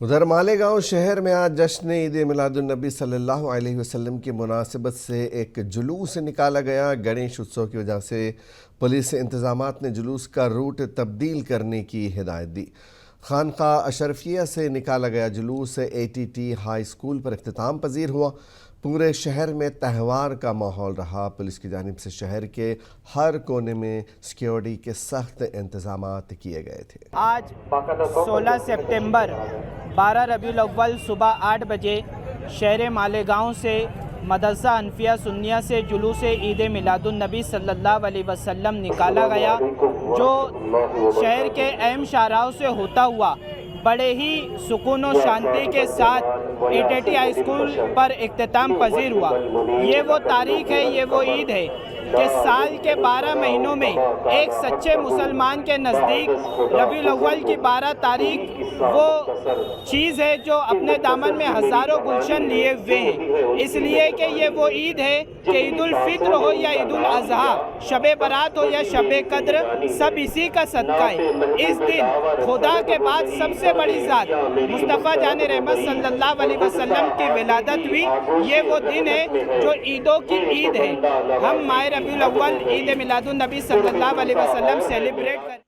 ادھر مالیگاؤں شہر میں آج جشن عید میلاد النبی صلی اللہ علیہ وسلم کی مناسبت سے ایک جلوس نکالا گیا۔ گنیش اتسو کی وجہ سے پولیس انتظامات نے جلوس کا روٹ تبدیل کرنے کی ہدایت دی۔ خانقاہ اشرفیہ سے نکالا گیا جلوس ATT ہائی اسکول پر اختتام پذیر ہوا۔ پورے شہر میں تہوار کا ماحول رہا۔ پولیس کی جانب سے شہر کے ہر کونے میں سیکیورٹی کے سخت انتظامات کیے گئے تھے۔ آج 16 سپٹمبر 12 ربیع الاول صبح 8 بجے شہر مالیگاؤں سے مدرسہ حنفیہ سنیہ سے جلوس عید میلاد النبی صلی اللہ علیہ وسلم نکالا گیا، جو شہر کے اہم شاہراہوں سے ہوتا ہوا بڑے ہی سکون و شانتی کے ساتھ ATT ہائی اسکول پر اختتام پذیر ہوا۔ یہ وہ تاریخ ہے، یہ وہ عید ہے کہ سال کے 12 مہینوں میں ایک سچے مسلمان کے نزدیک ربیع الاول کی 12 تاریخ وہ چیز ہے جو اپنے دامن میں ہزاروں گلشن لیے ہوئے ہیں، اس لیے کہ یہ وہ عید ہے کہ عید الفطر ہو یا عید الاضحیٰ، شب برات ہو یا شب قدر، سب اسی کا صدقہ ہے۔ اس دن خدا کے بعد سب سے بڑی ذات مصطفیٰ جان رحمت صلی اللہ علیہ وسلم کی ولادت ہوئی۔ یہ وہ دن ہے جو عیدوں کی عید ہے۔ ہم ماہ ربیع الاول عید میلاد النبی صلی اللہ علیہ وسلم سیلیبریٹ کریں۔